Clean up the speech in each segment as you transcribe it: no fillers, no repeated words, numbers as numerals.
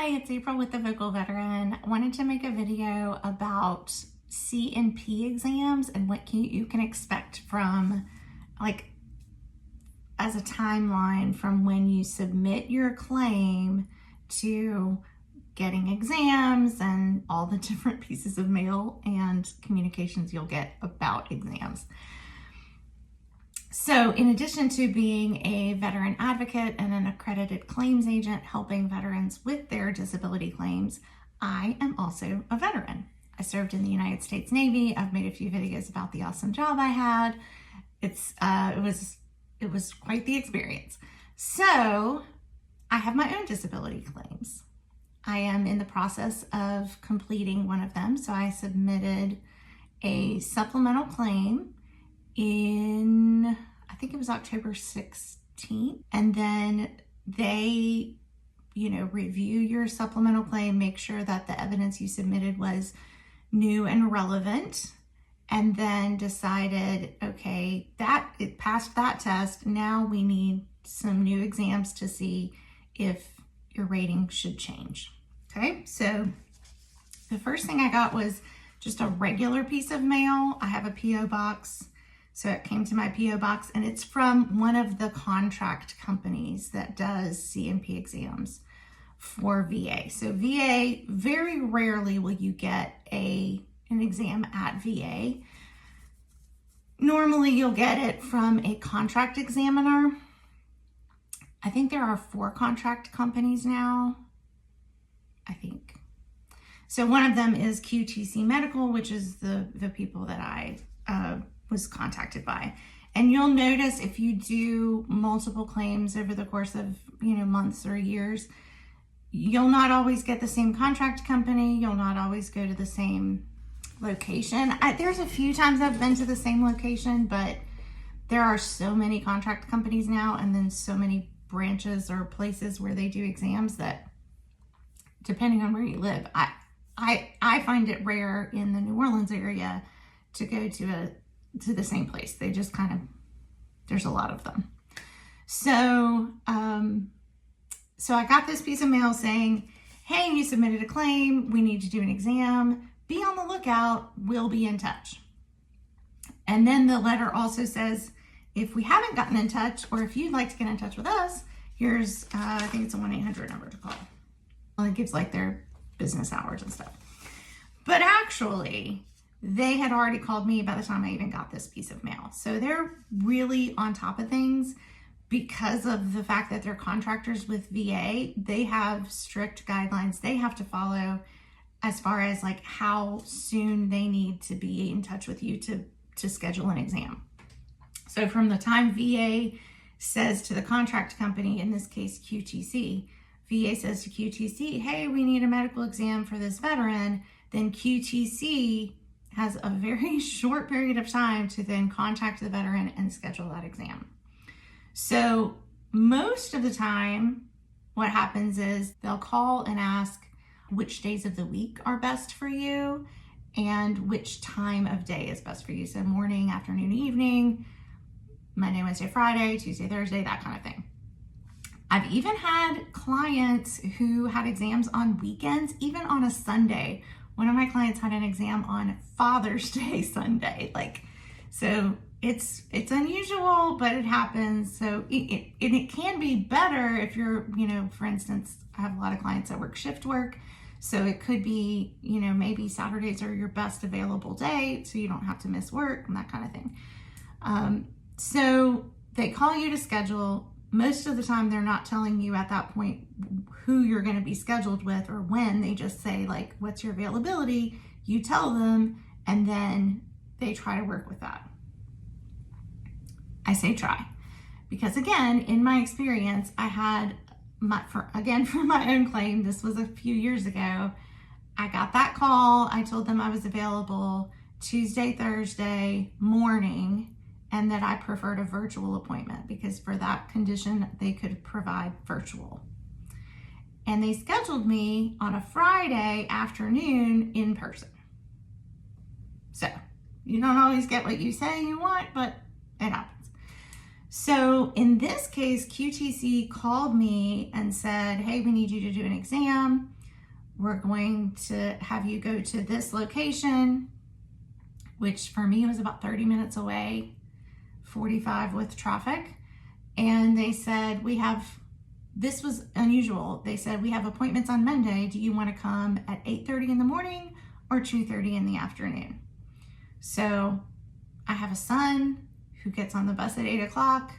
Hi, it's April with the Vocal Veteran. I wanted to make a video about C&P exams and what you can expect from, as a timeline from when you submit your claim to getting exams and all the different pieces of mail and communications you'll get about exams. So in addition to being a veteran advocate and an accredited claims agent helping veterans with their disability claims, I am also a veteran. I served in the United States Navy. I've made a few videos about the awesome job I had. It was quite the experience. So I have my own disability claims. I am in the process of completing one of them. So I submitted a supplemental claim in, I think it was October 16th. And then they, review your supplemental claim, make sure that the evidence you submitted was new and relevant, and then decided, okay, that it passed that test. Now we need some new exams to see if your rating should change. Okay, so the first thing I got was just a regular piece of mail. I have a P.O. box. So it came to my P.O. box, and it's from one of the contract companies that does C&P exams for VA. So VA, very rarely will you get an exam at VA. Normally you'll get it from a contract examiner. I think there are 4 contract companies now, I think. So one of them is QTC Medical, which is the people that I was contacted by. And you'll notice if you do multiple claims over the course of months or years, you'll not always get the same contract company. You'll not always go to the same location. There's a few times I've been to the same location, but there are so many contract companies now, and then so many branches or places where they do exams that, depending on where you live, I find it rare in the New Orleans area to go to the same place. They just there's a lot of them. So, so I got this piece of mail saying, hey, you submitted a claim. We need to do an exam. Be on the lookout. We'll be in touch. And then the letter also says, if we haven't gotten in touch, or if you'd like to get in touch with us, here's, I think it's a 1-800 number to call. Well, it gives their business hours and stuff. But actually, they had already called me by the time I even got this piece of mail. So they're really on top of things because of the fact that they're contractors with VA. They have strict guidelines they have to follow as far as how soon they need to be in touch with you to schedule an exam. So from the time VA says to the contract company, in this case QTC, VA says to QTC, hey, we need a medical exam for this veteran, then QTC has a very short period of time to then contact the veteran and schedule that exam. So most of the time, what happens is they'll call and ask which days of the week are best for you and which time of day is best for you. So morning, afternoon, evening, Monday, Wednesday, Friday, Tuesday, Thursday, that kind of thing. I've even had clients who had exams on weekends, even on a Sunday. One of my clients had an exam on Father's Day Sunday. So it's unusual, but it happens. So it can be better if you're, for instance, I have a lot of clients that work shift work. So it could be, maybe Saturdays are your best available day, so you don't have to miss work and that kind of thing. So they call you to schedule. Most of the time, they're not telling you at that point who you're going to be scheduled with or when. They just say, what's your availability? You tell them, and then they try to work with that. I say try, because again, in my experience, I had for my own claim, this was a few years ago, I got that call. I told them I was available Tuesday, Thursday morning, and that I preferred a virtual appointment because for that condition, they could provide virtual. And they scheduled me on a Friday afternoon in person. So you don't always get what you say you want, but it happens. So in this case, QTC called me and said, hey, we need you to do an exam. We're going to have you go to this location, which for me was about 30 minutes away, 45 with traffic. And they said, this was unusual. They said, we have appointments on Monday. Do you want to come at 8:30 in the morning or 2:30 in the afternoon? So I have a son who gets on the bus at 8 o'clock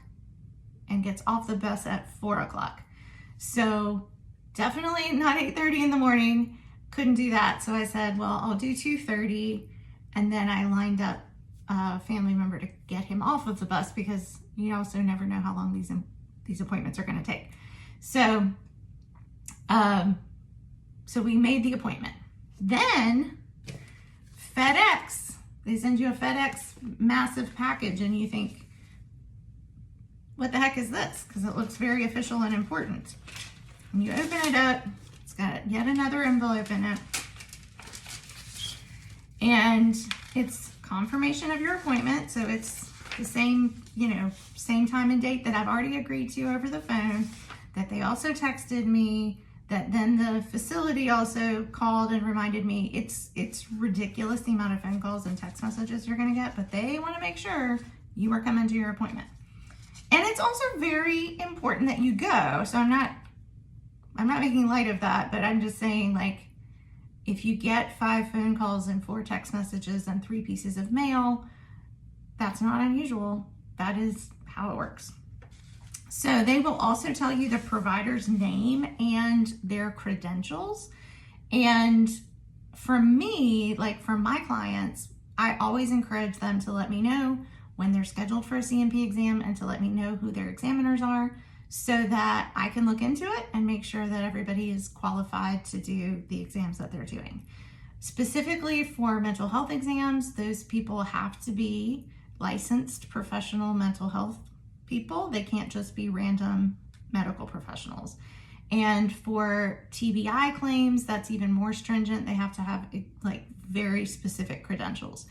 and gets off the bus at 4 o'clock. So definitely not 8:30 in the morning. Couldn't do that. So I said, well, I'll do 2:30. And then I lined up a family member to get him off of the bus, because you also never know how long these appointments are going to take. So, so we made the appointment. Then FedEx, they send you a FedEx massive package, and you think, what the heck is this? Because it looks very official and important. And you open it up, it's got yet another envelope in it. And it's confirmation of your appointment. So it's the same, same time and date that I've already agreed to over the phone, that they also texted me, that then the facility also called and reminded me. It's ridiculous the amount of phone calls and text messages you're going to get, but they want to make sure you are coming to your appointment. And it's also very important that you go. So I'm not making light of that, but I'm just saying, like, if you get 5 phone calls and 4 text messages and 3 pieces of mail, that's not unusual. That is how it works. So they will also tell you the provider's name and their credentials. And for me, like for my clients, I always encourage them to let me know when they're scheduled for a CMP exam and to let me know who their examiners are, so that I can look into it and make sure that everybody is qualified to do the exams that they're doing. Specifically for mental health exams, those people have to be licensed professional mental health people. They can't just be random medical professionals. And for TBI claims, that's even more stringent. They have to have like very specific credentials.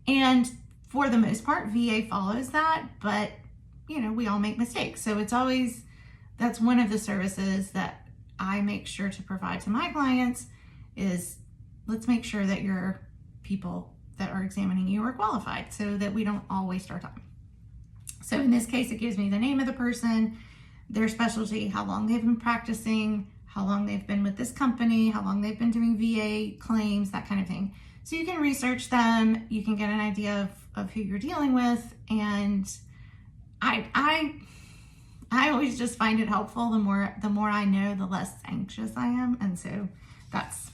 And for the most part, VA follows that, but we all make mistakes. So that's one of the services that I make sure to provide to my clients is, let's make sure that your people that are examining you are qualified, so that we don't all waste our time. So in this case, it gives me the name of the person, their specialty, how long they've been practicing, how long they've been with this company, how long they've been doing VA claims, that kind of thing. So you can research them, you can get an idea of who you're dealing with. And I always just find it helpful. The more I know, the less anxious I am. And so that's,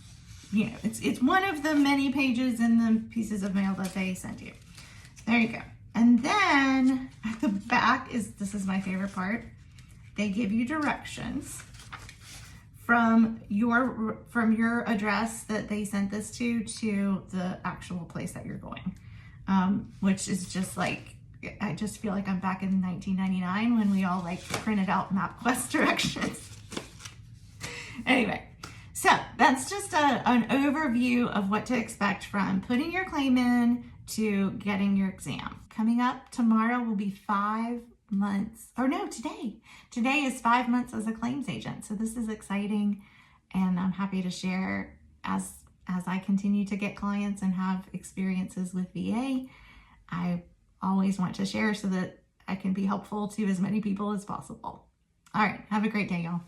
it's one of the many pages in the pieces of mail that they send you. There you go. And then at the back this is my favorite part. They give you directions from your address that they sent this to the actual place that you're going, which is just like, I just feel like I'm back in 1999 when we all printed out MapQuest directions. Anyway, so that's just an overview of what to expect from putting your claim in to getting your exam. Coming up tomorrow will be 5 months, or no, today. Today is 5 months as a claims agent. So this is exciting, and I'm happy to share as I continue to get clients and have experiences with VA. I always want to share so that I can be helpful to as many people as possible. All right, have a great day, y'all.